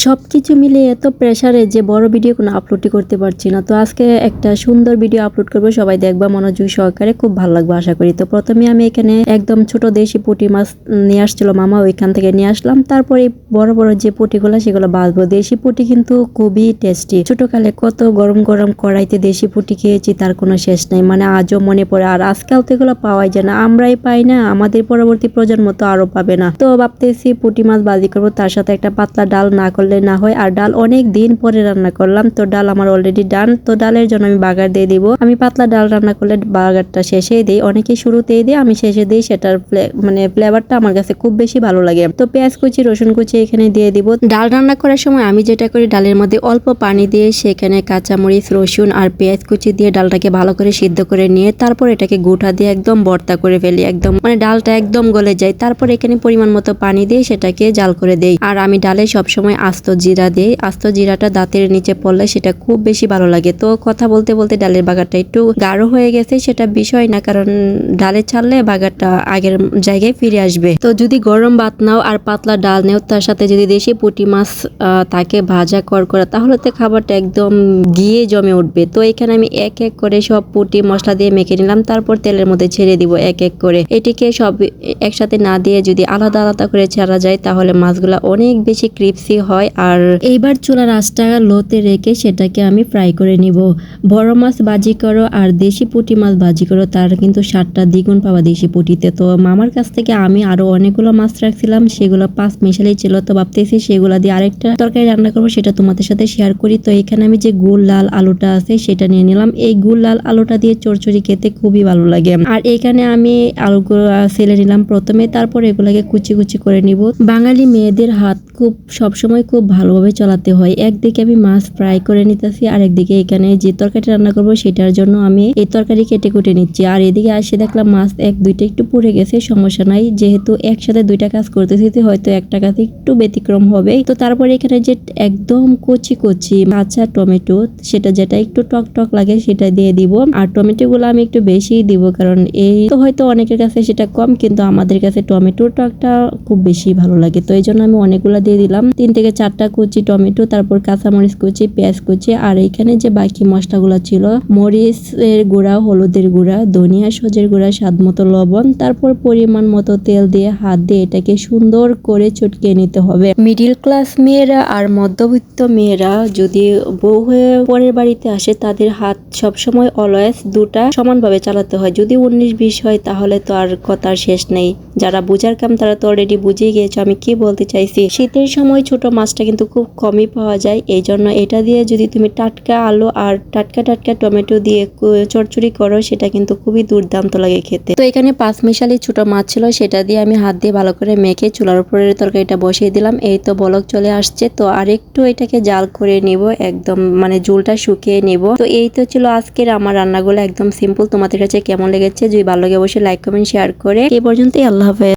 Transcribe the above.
সবকিছু মিলে এত প্রেসারে যে বড় ভিডিও কোনো আপলোডই করতে পারছি না। তো আজকে একটা সুন্দর ভিডিও আপলোড করবো, সবাই দেখবা মনোযোগ সহকারে, খুব ভালো লাগবে আশা করি। তো প্রথমে আমি এখানে একদম ছোট দেশি পুঁটি মাছ নিয়ে আসছিল মামা, ওইখান থেকে নিয়ে আসলাম। তারপরে বড় বড় যে পুঁটিগুলো সেগুলো বাঁচবো। দেশি পুঁটি কিন্তু খুবই টেস্টি। ছোটকালে কত গরম গরম কড়াইতে দেশি পুঁটি খেয়েছি, তার কোনো শেষ নেই। মানে আজও মনে পড়ে। আর আজকাল তো এগুলো পাওয়াই যায় না, আমরাই পাই না, আমাদের পরবর্তী প্রজন্ম তো আরো পাবে না। তো ভাবতেছি পুঁটি মাছ ভাজি করবো, তার সাথে একটা পাতলা ডাল না করলে না হয়। আর ডাল অনেক দিন পরে রান্না করলাম, তো ডাল আমার অলরেডি ডান। তো ডালের জন্য আমি বাগার দিয়ে দিব। আমি পাতলা ডাল রান্না করলে বাগারটা শেষেই দিই, অনেকে শুরুতেই দিই, আমি শেষে দিই। সেটার ফ্লেভারটা আমার কাছে খুব বেশি ভালো লাগে। তো পেঁয়াজ কুচি রসুন কুচি এখানে দিয়ে দিব। ডাল রান্না করার সময় আমি যেটা করি, ডালের মধ্যে অল্প পানি দিয়ে সেখানে কাঁচামরিচ রসুন আর পেঁয়াজ কুচি দিয়ে ডালটাকে ভালো করে সিদ্ধ করে নিয়ে তারপর এটাকে গুঁটা দিয়ে একদম ভর্তা করে ফেলি, একদম ডালটা একদম গলে যায়। তারপর এখানে পরিমাণ মতো পানি দিয়ে সেটাকে জাল করে দেই। আর আমি ডালে সবসময় আস্ত জিরা দিই। আস্ত জিরাটা দাঁতের নিচে পড়লে সেটা খুব বেশি ভালো লাগে। তো কথা বলতে বলতে ডালের বাগারটা একটু গাঢ় হয়ে গেছে, সেটা বিষয় না, কারণ ডালে ছাড়লে বাগারটা আগের জায়গায় ফিরে আসবে। তো যদি গরম ভাত নাও আর পাতলা ডাল নেও, তার সাথে যদি দেশি পুঁটি মাছ তাকে ভাজা করা, তাহলে তো খাবারটা একদম গিয়ে জমে উঠবে। তো এখানে আমি এক এক করে সব পুঁটি মশলা দিয়ে মেখে নিলাম, তারপর তেলের মধ্যে ছেড়ে দিব এক এক করে। এটিকে সব একসাথে না দিয়ে যদি আলাদা আলাদা করে ছাড়া যায়, তাহলে মাছগুলা অনেক বেশি ক্রিপসি হয়। আর এইবার চুলার আঁচটা লোতে রেখে সেটাকে আমি ফ্রাই করে নিব। বড় মাছ ভাজি করো আর দেশি পুঁটি মাছ ভাজি করো, তার কিন্তু স্বাদটা দ্বিগুণ পাওয়া দেশি পুঁটিতে। তো মামার কাছ থেকে আমি আরো অনেকগুলো মাছ রাখছিলাম, সেগুলো 5 মিশালেই ছিল। তো ভাবতেছি সেগুলো দিয়ে আরেকটা তরকারি রান্না করবো, সেটা তোমাদের সাথে শেয়ার করি। তো এখানে আমি যে গুল লাল আলুটা আছে সেটা নিয়ে নিলাম। এই গুল লাল আলুটা দিয়ে চচ্চড়ি খেতে খুবই ভালো লাগে। আর এখানে আমি আলুগুলো ছেলে নিলাম প্রথমে, তারপর এগুলাকে কুচি কুচি করে নিব। বাঙালি মেয়েদের হাত খুব সবসময় খুব ভালোভাবে চালাতে হয়। একদিকে আমি মাছ ফ্রাই করে নিতেছি, আর একদিকে এখানে যে তরকারি রান্না করব সেটার জন্য আমি এই তরকারি কেটে কুটে নিচ্ছি। আর এদিকে আসে দেখলাম মাছ দুইটা একটু পুড়ে গেছে, সমস্যা নাই, যেহেতু একসাথে দুইটা কাজ করতেছি হয়তো একটা কাজ একটু ব্যতিক্রম হবে। তো তারপরে এখানে যে একদম কচি কচি কাঁচা টমেটো, সেটা যেটা একটু টক টক লাগে সেটা দিয়ে দিব। আর টমেটো গুলো আমি একটু বেশি দিব, কারণ এই তো হয়তো অনেকের কাছে সেটা কম, কিন্তু আমাদের কাছে টমেটোর টকটা খুব বেশি ভালো লাগে। তো এই জন্য আমি অনেকগুলো দিয়ে দিলাম, 3 থেকে 4টা কুচি টমেটো, তারপর কাঁচামরিচ কুচি, পেঁয়াজ কুচি। আর এখানে যে বাকি মশলাগুলো ছিল, মরিচের গুঁড়া, হলুদের গুঁড়া, ধনিয়া সজের গুঁড়া, স্বাদ মতো লবণ, তারপর পরিমাণ মতো তেল দিয়ে হাত দিয়ে এটাকে সুন্দর করে চটকে নিতে হবে। মিডিল ক্লাস মেয়েরা আর মধ্যবিত্ত মেয়েরা যদি বউ হয়ে পরের বাড়িতে আসে, তাদের হাত সবসময় অলওয়েজ দুটা সমানভাবে চালাতে হয়। যদি 19-20 হয় তাহলে তো আর কথার শেষ নেই। যারা বুঝার কাম তারা তো অলরেডি বুঝে গিয়েছে আমি কি বলতে চাইছি। শীতের সময় ছোট মাছটা কিন্তু খুব কমই পাওয়া যায়, এই জন্য এটা দিয়ে যদি তুমি টাটকা আলু আর টাটকা টাটকা টমেটো দিয়ে চচ্চড়ি করো, সেটা কিন্তু খুবই দুর্দান্ত লাগে খেতে। তো এখানে 5 মিশালি ছোট মাছ ছিল, সেটা দিয়ে আমি হাত দিয়ে ভালো করে মেখে চুলার উপরের তরকারিটা বসিয়ে দিলাম। এই তো বলক চলে আসছে। তো আরেকটু এটাকে জাল করে নিব, একদম ঝোলটা শুকিয়ে নিব। তো এই তো ছিল আজকের আমার রান্নাগুলো, একদম সিম্পল। তোমাদের কাছে কেমন লেগেছে? যদি ভালো লাগে অবশ্যই লাইক কমেন্ট শেয়ার করে। এই পর্যন্তই, আল্লাহ হাফেজ।